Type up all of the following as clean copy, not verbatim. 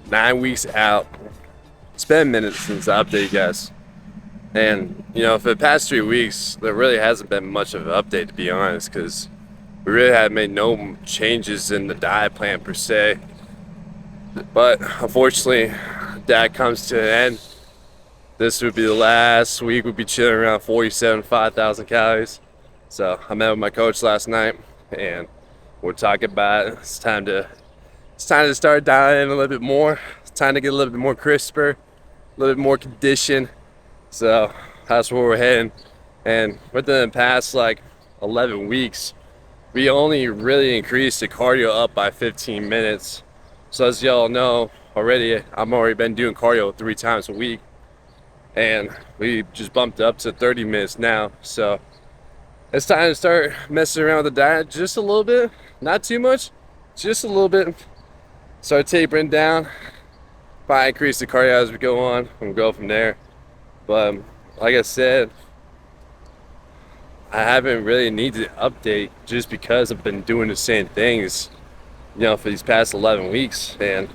9 weeks out. It's been a minute since I updated you guys. And, for the past 3 weeks, there really hasn't been much of an update, to be honest, because we really have made no changes in the diet plan per se. But unfortunately, that comes to an end. This would be the last week. We'd be chilling around 5,000 calories. So I met with my coach last night, and we're talking about it. It's time to start dialing in a little bit more. It's time to get a little bit more crisper, a little bit more condition. So that's where we're heading. And within the past 11 weeks, we only really increased the cardio up by 15 minutes. So as y'all know already, I'm already been doing cardio 3 times a week, and we just bumped up to 30 minutes now. So it's time to start messing around with the diet just a little bit, not too much, just a little bit. Start tapering down, probably increase the cardio as we go on, and go from there. But like I said, I haven't really needed to update just because I've been doing the same things, for these past 11 weeks. And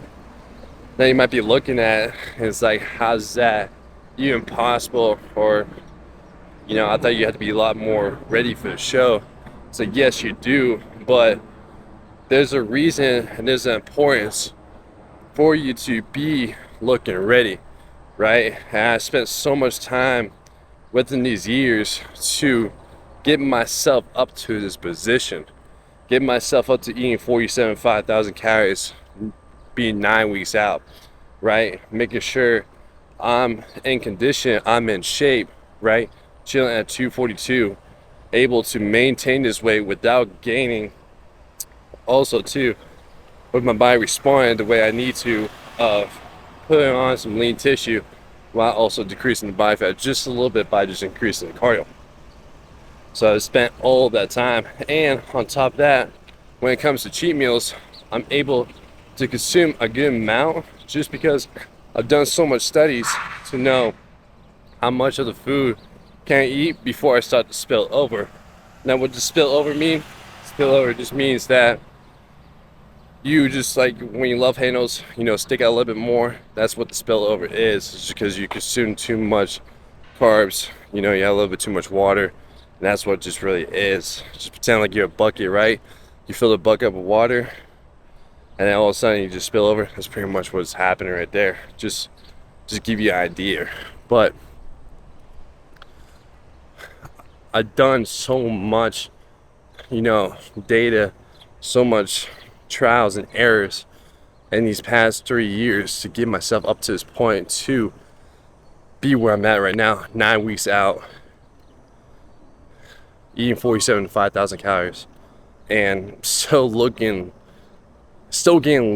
then you might be looking at it, and it's like, how's that even possible? Or, I thought you had to be a lot more ready for the show. It's like, yes, you do, but there's a reason and there's an importance for you to be looking ready, right? And I spent so much time within these years to get myself up to this position, get myself up to eating 5,000 calories, being 9 weeks out, right? Making sure I'm in condition, I'm in shape, right? Chilling at 242, able to maintain this weight without gaining. Also, too, with my body responding the way I need to, putting on some lean tissue while also decreasing the body fat just a little bit by just increasing the cardio. So I spent all that time, and on top of that, when it comes to cheat meals, I'm able to consume a good amount just because I've done so much studies to know how much of the food can I eat before I start to spill over. Now, what does spill over mean? Spill over just means that you just, like when you love handles, stick out a little bit more. That's what the spillover is. It's just because you consume too much carbs. You have a little bit too much water, and that's what it just really is. Just pretend like you're a bucket, right? You fill the bucket up with water, and then all of a sudden you just spill over. That's pretty much what's happening right there. Just give you an idea. But I've done so much, data, so much trials and errors in these past 3 years to get myself up to this point to be where I'm at right now, 9 weeks out, eating 5,000 calories, and still getting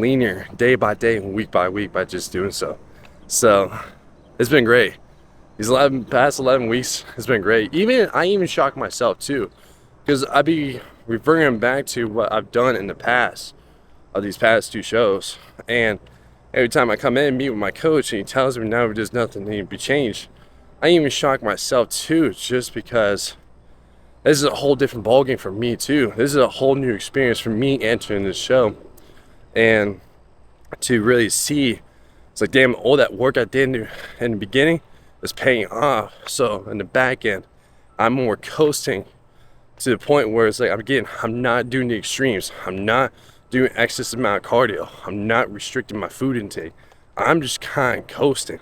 leaner day by day, week by week by just doing so. So it's been great. These past 11 weeks has been great. I even shocked myself too, because I be reverting back to what I've done in the past of these past 2 shows, and every time I come in and meet with my coach and he tells me now there's nothing that need to be changed, I even shock myself too, just because this is a whole different ballgame for me too. This is a whole new experience for me entering this show, and to really see, it's like, damn, all that work I did in the beginning is paying off. So in the back end, I'm more coasting to the point where it's like, I'm not doing the extremes. I'm not doing excess amount of cardio. I'm not restricting my food intake. I'm just kind of coasting.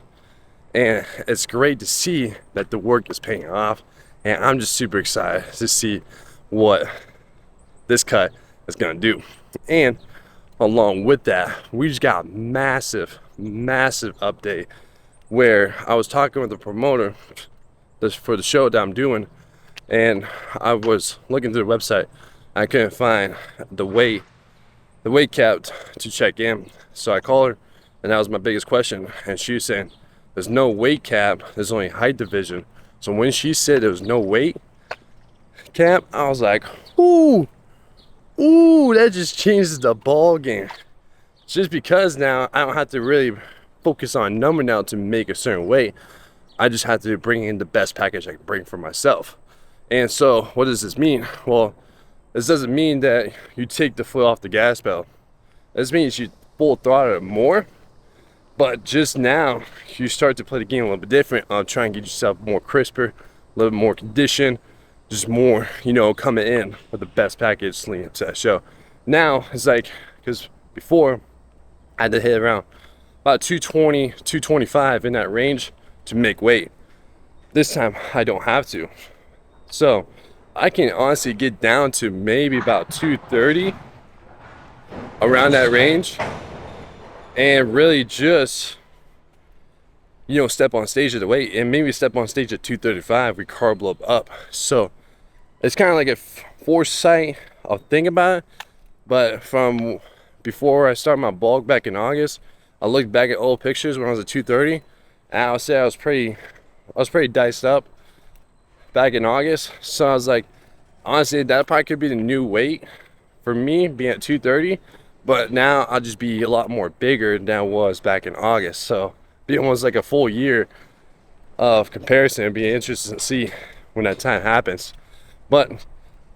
And it's great to see that the work is paying off. And I'm just super excited to see what this cut is going to do. And along with that, we just got a massive update where I was talking with the promoter for the show that I'm doing, and I was looking through the website. I couldn't find the weight cap to check in. So I called her, and that was my biggest question. And she was saying, there's no weight cap, there's only height division. So when she said there was no weight cap, I was like, ooh, that just changes the ball game. Just because now I don't have to really focus on number now to make a certain weight. I just have to bring in the best package I can bring for myself. And so what does this mean? Well, this doesn't mean that you take the foot off the gas pedal. This means you full throttle it more, But just now, you start to play the game a little bit different. Try and get yourself more crisper, a little bit more condition, just more, you know, coming in with the best package leading up to that show. Now, it's like, because before, I had to hit around about 220, 225 in that range to make weight. This time, I don't have to. So, I can honestly get down to maybe about 230, around that range, and really just, you know, step on stage at the weight, and maybe step on stage at 235, we carb load up. So it's kind of like a foresight of thinking about it. But from before I started my bulk back in August, I looked back at old pictures when I was at 230, and I would say I was pretty diced up back in August. So I was like, honestly, that probably could be the new weight for me, being at 230. But now I'll just be a lot more bigger than I was back in August. So be almost like a full year of comparison. It'd be interesting to see when that time happens. But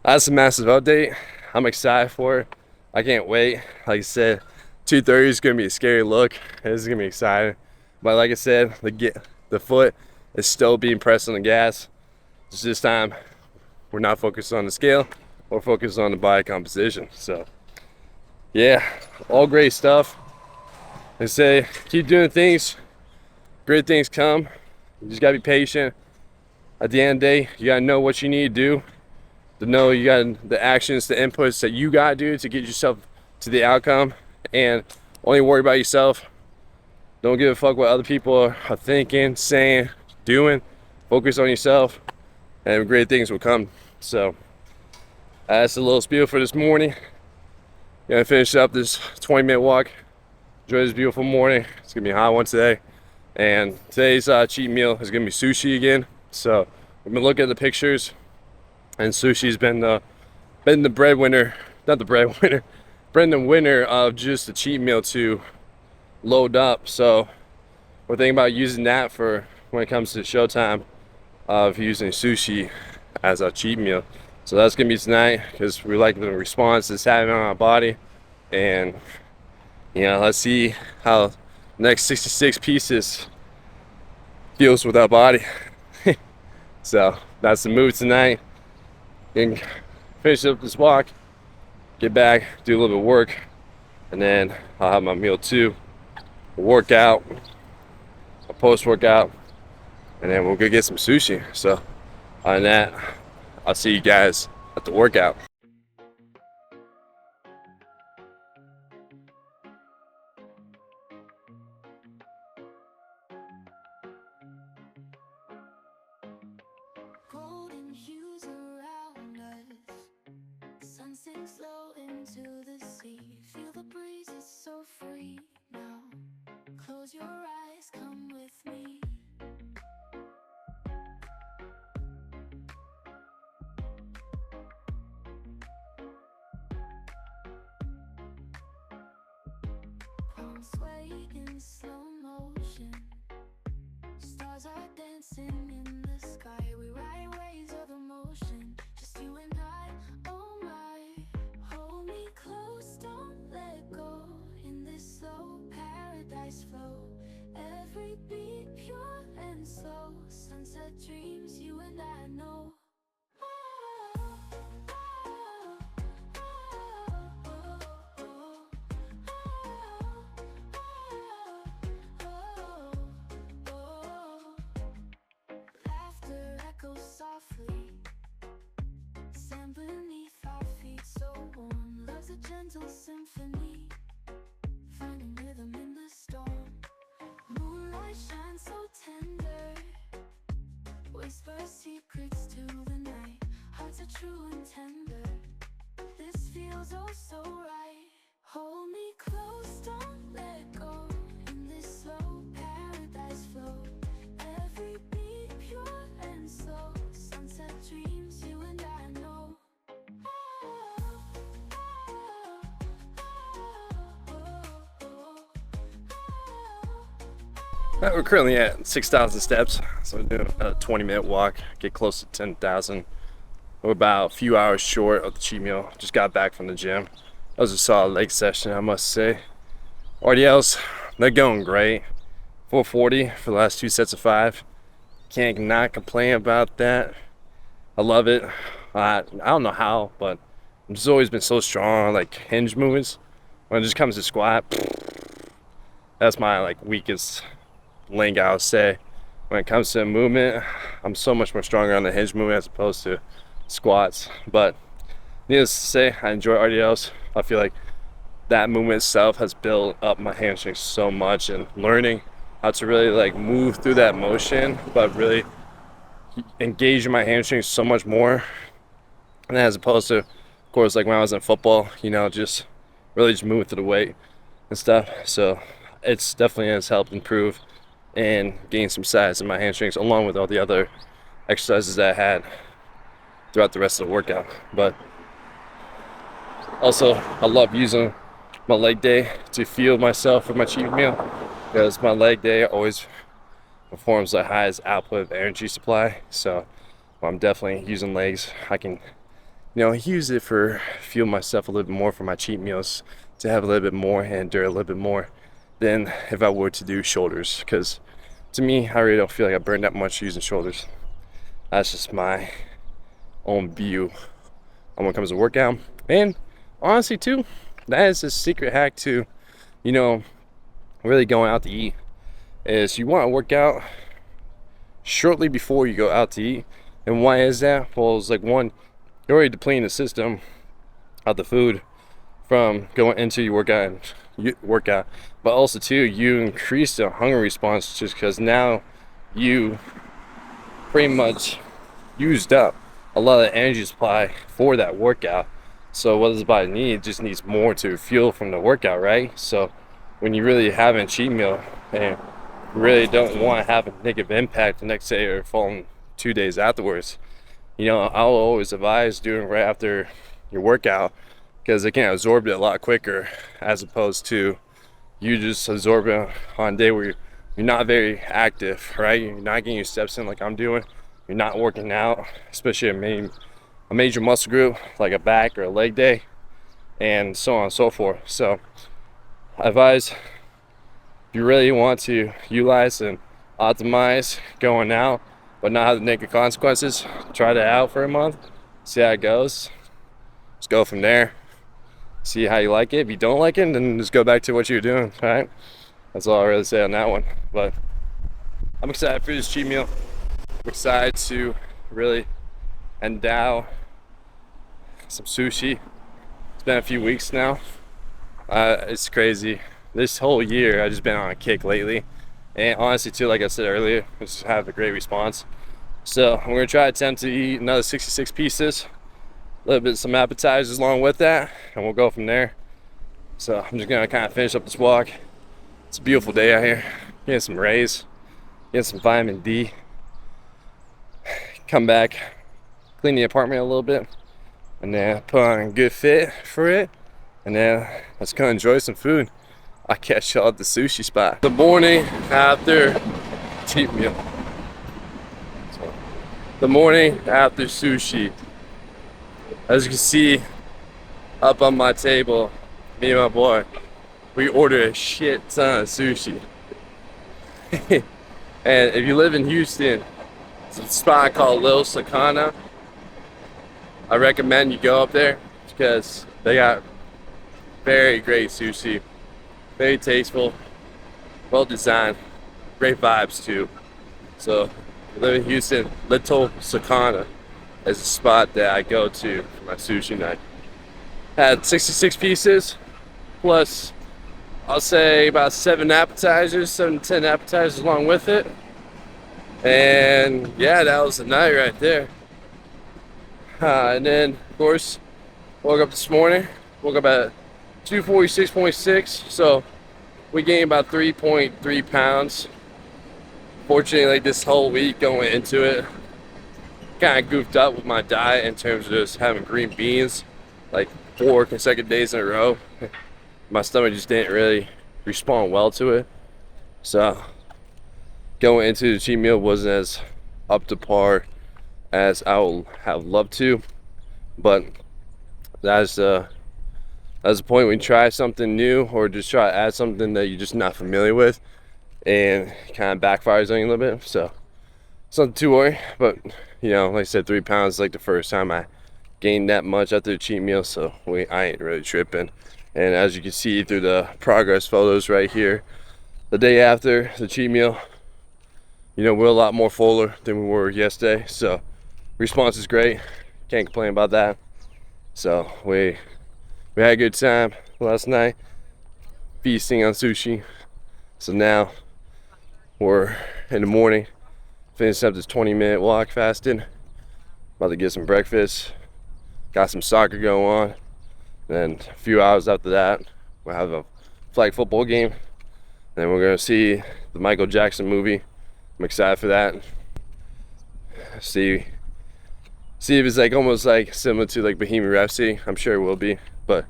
that's a massive update. I'm excited for it. I can't wait. Like I said, 230 is gonna be a scary look. This is gonna be exciting. But like I said, the foot is still being pressed on the gas. Just this time, we're not focused on the scale. We're focused on the body composition. So yeah, all great stuff. I say, keep doing things. Great things come. You just gotta be patient. At the end of the day, you gotta know what you need to do. To know you got the actions, the inputs that you gotta do to get yourself to the outcome. And only worry about yourself. Don't give a fuck what other people are thinking, saying, doing. Focus on yourself, and great things will come. So that's a little spiel for this morning. Gonna finish up this 20-minute walk. Enjoy this beautiful morning. It's gonna be a hot one today. And today's cheat meal is gonna be sushi again. So we've been looking at the pictures, and sushi's been the breadwinner, not the breadwinner, been the winner of just the cheat meal to load up. So we're thinking about using that for when it comes to showtime, of using sushi as a cheat meal. So that's gonna be tonight, because we like the response it's having on our body. And you know, let's see how the next 66 pieces feels with our body. So that's the move tonight. And finish up this walk, get back, do a little bit of work, and then I'll have my meal too, a workout, a post-workout, and then we'll go get some sushi. So other than that, I'll see you guys at the workout. Golden hues around us, sun sinks low into the sea. Feel the breeze is so free now. Close your eyes, come with me. Palms sway in slow motion. Stars are dancing in the sky. We ride waves of emotion, just you and I. Oh my, hold me close, don't let go. In this slow paradise flow, every beat pure and slow. Sunset dreams, you and I know. Laughter echoes softly, sand beneath our feet so warm. Love's a gentle symphony, finding rhythm in the storm. Moonlight shines so tender, whisper secrets to the night. Hearts are true and tender, this feels oh so right. Hold me close, don't let go. In this slow paradise flow, every beat pure and slow. Sunset dreams, you and I know. We're currently at 6,000 steps, so we're doing a 20-minute walk, get close to 10,000. We're about a few hours short of the cheat meal. Just got back from the gym. That was a solid leg session, I must say. RDLs, they're going great. 440 for the last 2 sets of 5. Can't not complain about that. I love it. I don't know how, but I've just always been so strong on like hinge movements. When it just comes to squat, that's my like weakest link, I would say. When it comes to movement, I'm so much more stronger on the hinge movement as opposed to squats. But needless to say, I enjoy RDLs. I feel like that movement itself has built up my hamstrings so much, and learning how to really like move through that motion, but really engage in my hamstrings so much more. And as opposed to, of course, like when I was in football, just really just moving through the weight and stuff. So it's definitely has helped improve and gain some size in my hamstrings, along with all the other exercises that I had throughout the rest of the workout. But also, I love using my leg day to fuel myself for my cheat meal, because my leg day always performs the highest output of energy supply. So I'm definitely using legs. I can use it for fuel myself a little bit more for my cheat meals, to have a little bit more and endure a little bit more than if I were to do shoulders, because to me, I really don't feel like I burn that much using shoulders. That's just my own view on when it comes to workout. And honestly too, that is a secret hack to really going out to eat, is you want to work out shortly before you go out to eat. And why is that? Well, it's like, one, you're already depleting the system of the food from going into your workout, but also too, you increase the hunger response, just because now you pretty much used up a lot of the energy supply for that workout. So what does the body need? It just needs more to fuel from the workout, right? So when you really have a cheat meal and really don't want to have a negative impact the next day or following 2 days afterwards, I'll always advise doing right after your workout, because it can absorb it a lot quicker, as opposed to you just absorb it on a day where you're not very active, right? You're not getting your steps in like I'm doing. You're not working out, especially a major muscle group like a back or a leg day, and so on and so forth. So I advise, if you really want to utilize and optimize going out but not have the negative consequences, try that out for a month, see how it goes. Just go from there, see how you like it. If you don't like it, then just go back to what you're doing. All right, that's all I really say on that one. But I'm excited for this cheat meal. I'm excited to really endow some sushi. It's been a few weeks now. It's crazy. This whole year I've just been on a kick lately, and honestly too, like I said earlier, I just have a great response. So I'm gonna try to attempt to eat another 66 pieces, a little bit some appetizers along with that, and we'll go from there. So I'm just gonna kind of finish up this walk. It's a beautiful day out here. Getting some rays, getting some vitamin D. Come back, clean the apartment a little bit, and then put on a good fit for it, and then let's go enjoy some food. I'll catch y'all at the sushi spot. The morning after cheat meal. So, the morning after sushi. As you can see up on my table, me and my boy, we ordered a shit ton of sushi. And if you live in Houston, it's a spot called Little Sakana. I recommend you go up there because they got very great sushi, very tasteful, well designed, great vibes too. So, if you live in Houston, Little Sakana is a spot that I go to for my sushi night. Had 66 pieces, plus I'll say about 7 to 10 appetizers along with it. And yeah, that was the night right there. And then, of course, woke up this morning. Woke up at 246.6, so we gained about 3.3 pounds. Fortunately, like this whole week going into it, kind of goofed up with my diet in terms of just having green beans like 4 consecutive days in a row. My stomach just didn't really respond well to it. So going into the cheat meal wasn't as up to par as I would have loved to, but that's the point when you try something new or just try to add something that you're just not familiar with. and kind of backfires on you a little bit. So it's nothing to worry. But you know, like I said, 3 pounds is like the first time I gained that much after a cheat meal, so I ain't really tripping. And as you can see through the progress photos right here, the day after the cheat meal, you know, we're a lot more fuller than we were yesterday. So response is great. Can't complain about that. So we had a good time last night, feasting on sushi. So now we're in the morning, finishing up this 20-minute walk fasting. About to get some breakfast. Got some soccer going on. Then a few hours after that, we'll have a flag football game. And then we're gonna see the Michael Jackson movie. I'm excited for that. See if it's like almost like similar to like Bohemian Rhapsody. I'm sure it will be. But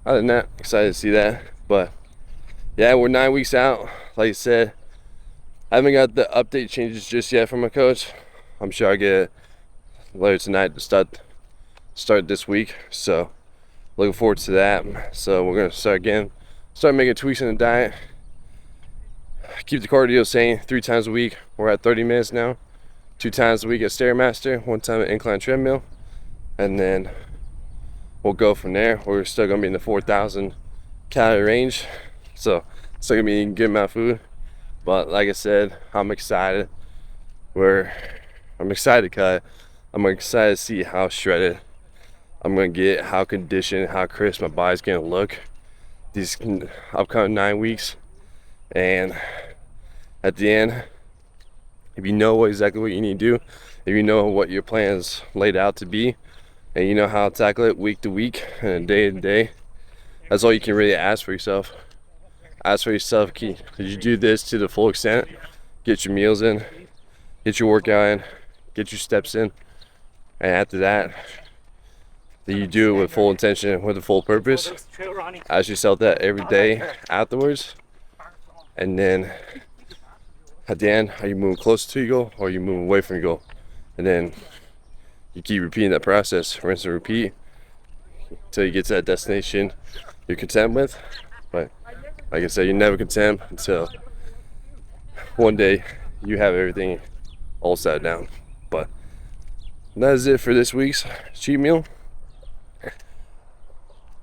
other than that, excited to see that. But yeah, we're 9 weeks out. Like I said, I haven't got the update changes just yet from my coach. I'm sure I'll get it later tonight to start this week. So looking forward to that. So we're gonna start making tweaks in the diet. Keep the cardio same 3 times a week. We're at 30 minutes now. 2 times a week at Stairmaster, 1 time at incline treadmill, and then we'll go from there. We're still gonna be in the 4,000 calorie range, so still gonna be eating a good amount of food. But like I said, I'm excited. I'm excited because I'm excited to see how shredded I'm gonna get, how conditioned, how crisp my body's gonna look these upcoming 9 weeks. And at the end, if you know exactly what you need to do, if you know what your plan is laid out to be, and you know how to tackle it week to week and day to day, that's all you can really ask for yourself. Ask for yourself, did you do this to the full extent? Get your meals in, get your workout in, get your steps in, and after that, you do it with full intention, with a full purpose. Ask yourself that every day afterwards, and then at the end, are you moving closer to your goal or are you moving away from your goal? And then you keep repeating that process, rinse and repeat, until you get to that destination you're content with. But like I said, you're never content until one day you have everything all set down. But that is it for this week's cheat meal.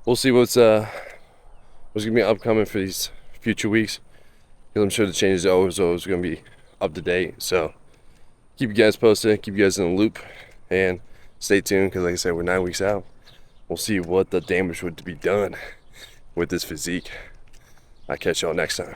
We'll see what's gonna be upcoming for these future weeks, because I'm sure the changes are always gonna be up to date. So keep you guys posted, keep you guys in the loop, and stay tuned, because like I said, we're 9 weeks out. We'll see what the damage would be done with this physique. I'll catch y'all next time.